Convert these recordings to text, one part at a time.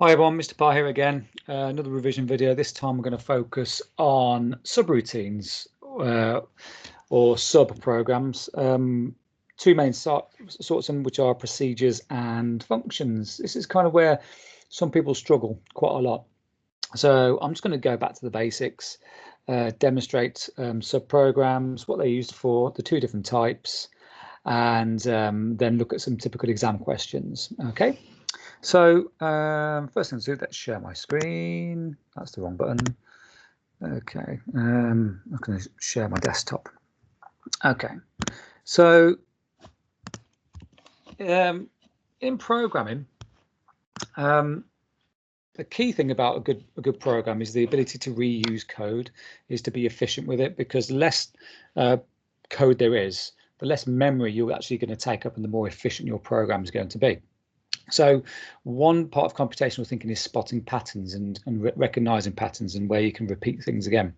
Hi everyone, Mr. Parr here again. Another revision video. This time we're going to focus on subroutines or sub-programs. Two main sorts of them, which are procedures and functions. This is kind of where some people struggle quite a lot. So I'm just going to go back to the basics, demonstrate sub-programs, what they're used for, the two different types, and then look at some typical exam questions. Okay. So first thing to do, let's share my screen. That's the wrong button. Okay, I'm going to share my desktop. Okay, so in programming, the key thing about a good program is the ability to reuse code, is to be efficient with it, because less code there is, the less memory you're actually going to take up and the more efficient your program is going to be. So one part of computational thinking is spotting patterns and recognizing patterns and where you can repeat things again.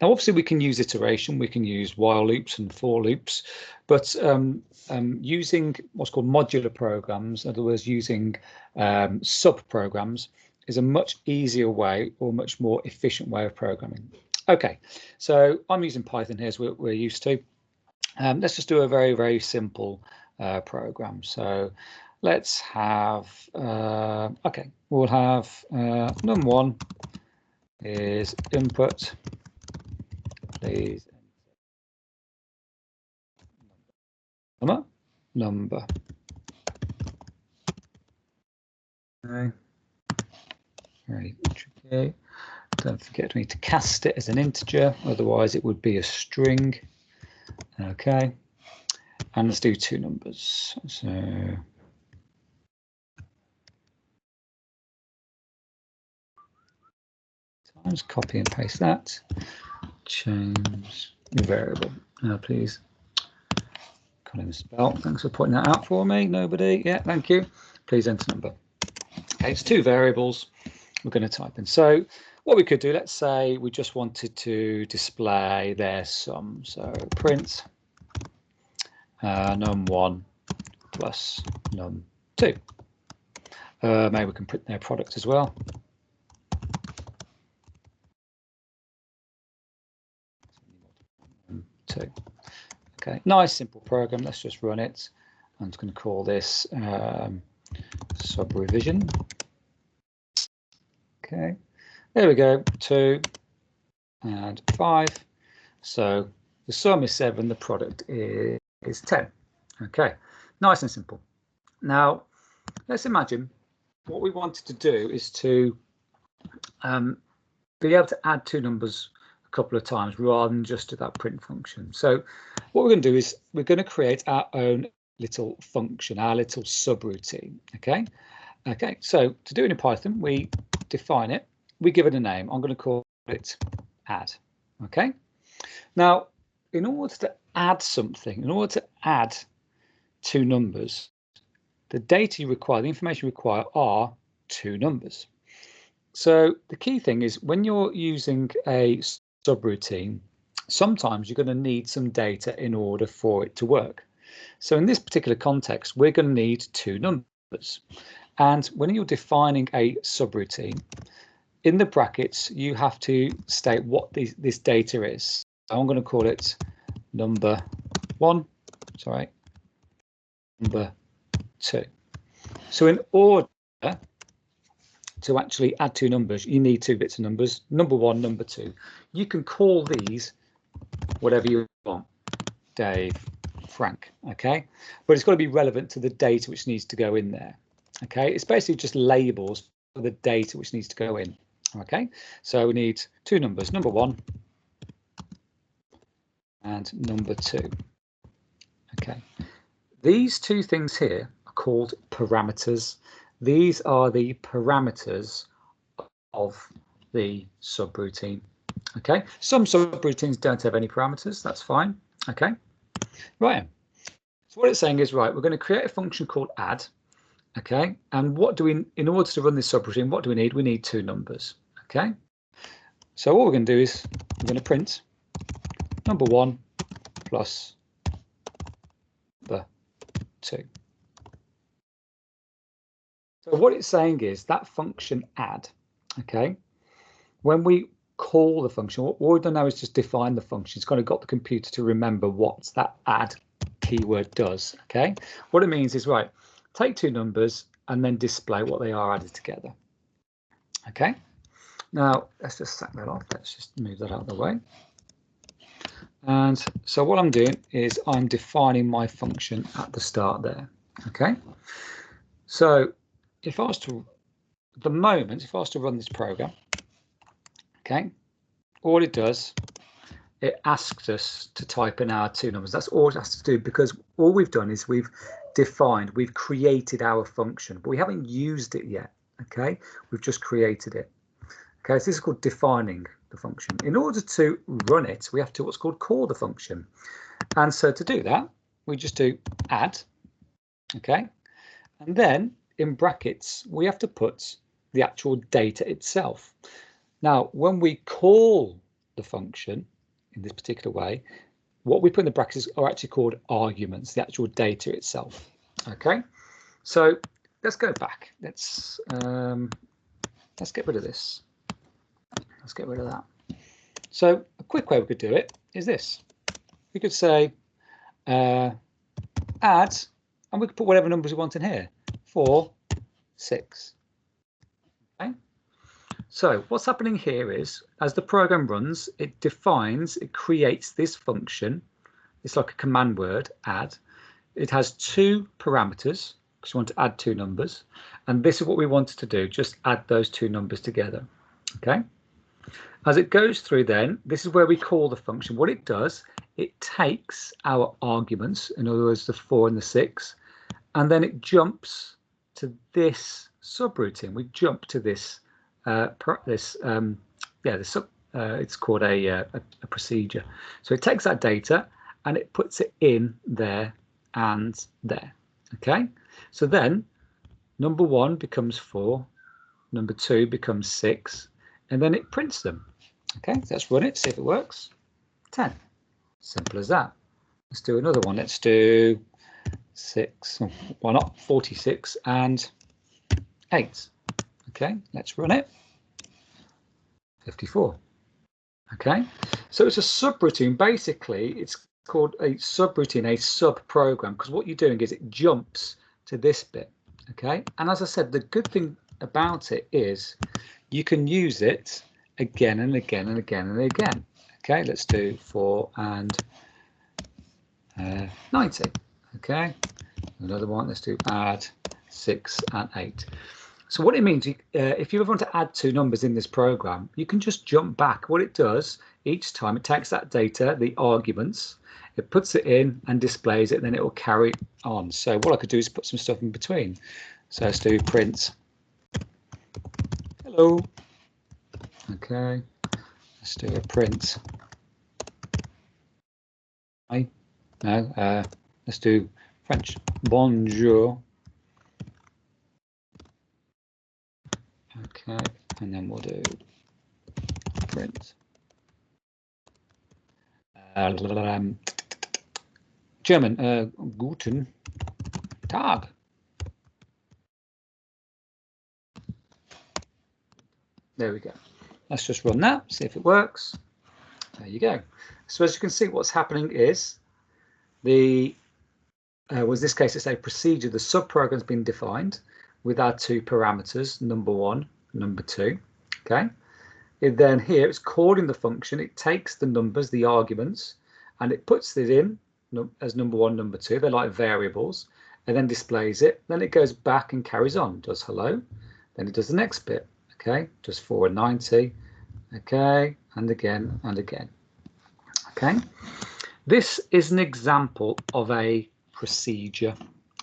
Now, obviously, we can use iteration, we can use while loops and for loops, but using what's called modular programs, in other words, using sub-programs, is a much easier way or much more efficient way of programming. Okay, so I'm using Python here as we're used to. Let's just do a very, very simple program. So let's have, okay, we'll have num1 is input, please, number. Okay. Very tricky. Don't forget we need to cast it as an integer, otherwise it would be a string. Okay, and let's do two numbers. So times, copy and paste that, change the variable. Now please, can't even spell. Thanks for pointing that out for me. Nobody? Yeah, thank you. Please enter number. Okay, it's two variables we're going to type in. So what we could do, let's say we just wanted to display their sum. So print num1 plus num2. Maybe we can print their product as well. Two. Okay, nice simple program. Let's just run it. I'm just going to call this sub revision. Okay, there we go, 2 and 5. So the sum is 7, the product is 10. Okay, nice and simple. Now, let's imagine what we wanted to do is to be able to add two numbers a couple of times rather than just do that print function. So what we're going to do is we're going to create our own little function, our little subroutine. Okay. Okay, so to do it in Python, we define it, we give it a name. I'm going to call it add. Okay. Now, in order to add something, in order to add two numbers, the data you require, the information you require are two numbers. So the key thing is when you're using a subroutine, sometimes you're going to need some data in order for it to work. So in this particular context, we're going to need two numbers. And when you're defining a subroutine, in the brackets, you have to state what this data is. So I'm going to call it number1, sorry, number2. So in order to actually add two numbers, you need two bits of numbers, number1, number2. You can call these whatever you want, Dave, Frank, okay? But it's got to be relevant to the data which needs to go in there, okay? It's basically just labels for the data which needs to go in, okay? So we need two numbers, number1 and number2, okay? These two things here are called parameters. These are the parameters of the subroutine. Okay, some subroutines don't have any parameters. That's fine. Okay, right. So what it's saying is, right, we're going to create a function called add. Okay, and what do we, in order to run this subroutine, what do we need? We need two numbers. Okay, so what we're going to do is we're going to print number1 plus number2. So what it's saying is that function add, okay, when we call the function, what we've done now is just define the function. It's kind of got the computer to remember what that add keyword does, okay? What it means is, right, take two numbers and then display what they are added together, okay? Now, let's just sack that off. Let's just move that out of the way. And so what I'm doing is I'm defining my function at the start there, okay? So if I was to, at the moment, if I was to run this program, okay, all it does, it asks us to type in our two numbers. That's all it has to do, because all we've done is we've defined, we've created our function, but we haven't used it yet, okay? We've just created it. Okay, so this is called defining the function. In order to run it, we have to what's called call the function. And so to do that, we just do add, okay? And then in brackets, we have to put the actual data itself. Now, when we call the function in this particular way, what we put in the brackets are actually called arguments, the actual data itself. Okay, so let's go back. Let's get rid of this. Let's get rid of that. So a quick way we could do it is this. We could say add, and we could put whatever numbers we want in here. 4, 6. Okay. So what's happening here is, as the program runs, it defines, it creates this function. It's like a command word, add. It has two parameters, because we want to add two numbers. And this is what we wanted to do, just add those two numbers together. Okay. As it goes through then, this is where we call the function. What it does, it takes our arguments, in other words, the 4 and the 6, and then it jumps to this subroutine. We jump to this, it's called a procedure. So it takes that data and it puts it in there and there. Okay, so then number 1 becomes 4, number 2 becomes 6, and then it prints them. Okay, so let's run it, see if it works. 10. Simple as that. Let's do another one. Let's do 6, why not, 46 and 8. Okay, let's run it. 54. Okay, so it's a subroutine. Basically, it's called a subroutine, a sub-program, because what you're doing is it jumps to this bit. Okay, and as I said, the good thing about it is you can use it again and again and again and again. Okay, let's do 4 and 90. Okay, another one. Let's do add 6 and 8. So what it means, if you ever want to add two numbers in this program, you can just jump back. What it does each time, it takes that data, the arguments, it puts it in and displays it, and then it will carry on. So what I could do is put some stuff in between. So let's do print hello. Okay, let's do a print. No, let's do French bonjour. Okay, and then we'll do print German, guten Tag. There we go. Let's just run that, see if it works. There you go. So as you can see, what's happening is the was this case it's a procedure. The subprogram's been defined with our two parameters, number 1, number 2. Okay. It then here it's calling the function. It takes the numbers, the arguments, and it puts it in as number 1, number 2. They're like variables, and then displays it. Then it goes back and carries on. Does hello. Then it does the next bit. Okay. Does 4 and 90. Okay. And again and again. Okay. This is an example of a procedure.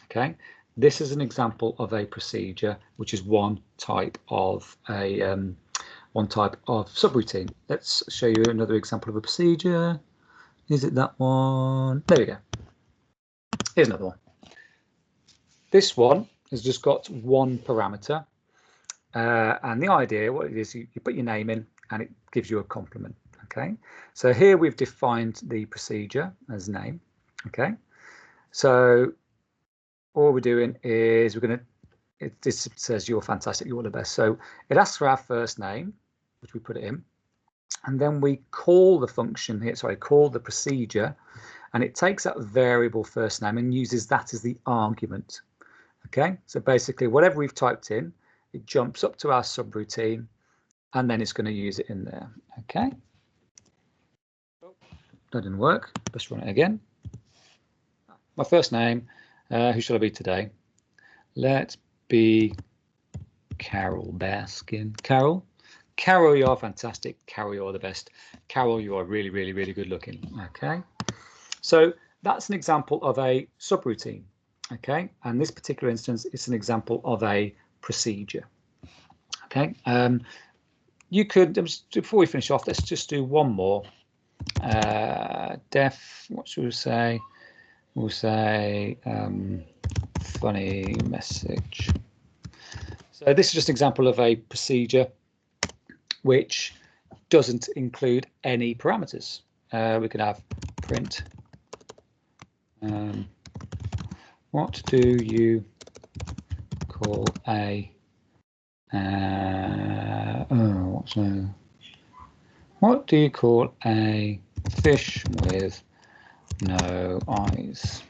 Okay. This is an example of a procedure, which is one type of a subroutine. Let's show you another example of a procedure. Is it that one? There we go. Here's another one. This one has just got one parameter, and the idea, what it is, you put your name in, and it gives you a complement. Okay. So here we've defined the procedure as name. Okay. So all we're doing is we're going to this says you're fantastic, you're the best. So it asks for our first name, which we put it in, and then we call the function here, sorry, call the procedure, and it takes that variable first name and uses that as the argument. Okay, so basically whatever we've typed in, it jumps up to our subroutine, and then it's going to use it in there. Okay, that didn't work. Let's run it again. My first name, who shall I be today? Let's be Carol Baskin. Carol, you are fantastic. Carol, you are the best. Carol, you are really, really, really good looking. Okay, so that's an example of a subroutine. Okay, and this particular instance is an example of a procedure. Okay, you could, before we finish off, let's just do one more. What should we say? We'll say funny message. So this is just an example of a procedure which doesn't include any parameters. We could have print. What do you call a what do you call a fish with no eyes?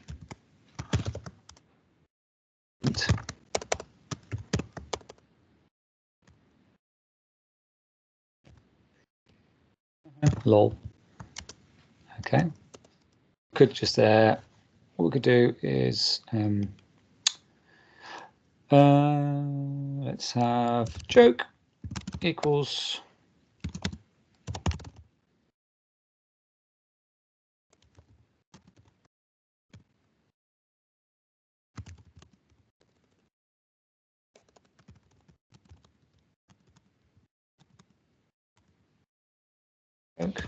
Lol. Okay. Could just there. What we could do is let's have joke equals joke.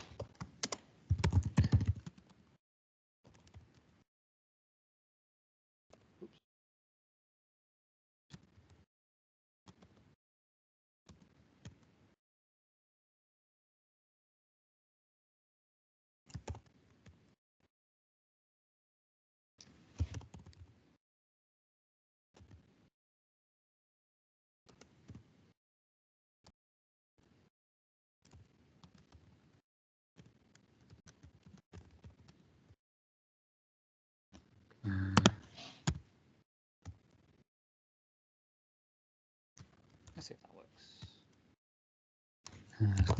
Let's see if that works.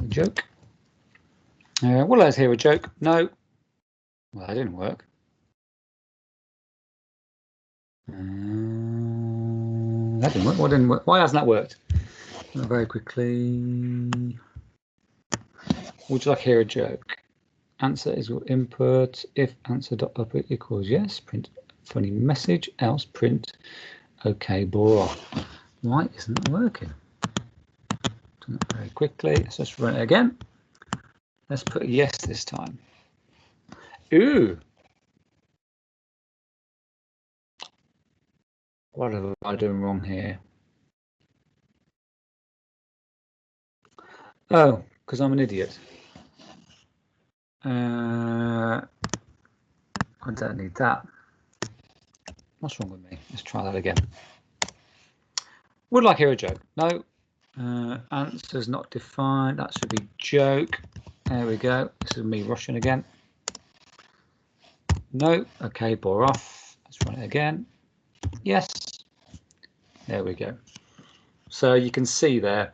Joke. Will I hear a joke? No. Well, that didn't work. That didn't work. What didn't work? Why hasn't that worked? Very quickly. Would you like to hear a joke? Answer is your input. If answer.up equals yes, print funny message. Else print OK, bore off. Why isn't it working? Done that very quickly. Let's just run it again. Let's put a yes this time. Ooh. What am I doing wrong here? Oh, because I'm an idiot. I don't need that. What's wrong with me? Let's try that again. Would like to hear a joke? No. Answers not defined. That should be joke. There we go. This is me rushing again. No. Okay, bore off. Let's run it again. Yes. There we go. So you can see there,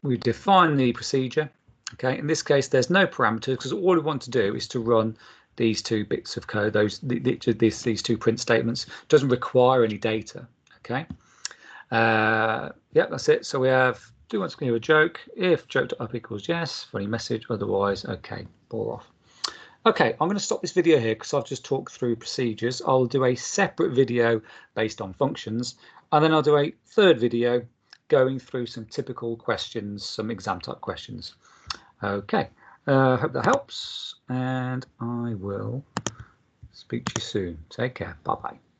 we define the procedure. Okay, in this case, there's no parameters because all we want to do is to run these two bits of code, these two print statements. It doesn't require any data. Okay. Yeah, that's it. So we have do want to hear a joke. If joke.up equals yes, funny message. Otherwise, okay, bore off. Okay, I'm going to stop this video here because I've just talked through procedures. I'll do a separate video based on functions, and then I'll do a third video going through some typical questions, some exam type questions. Okay, hope that helps, and I will speak to you soon. Take care. Bye-bye.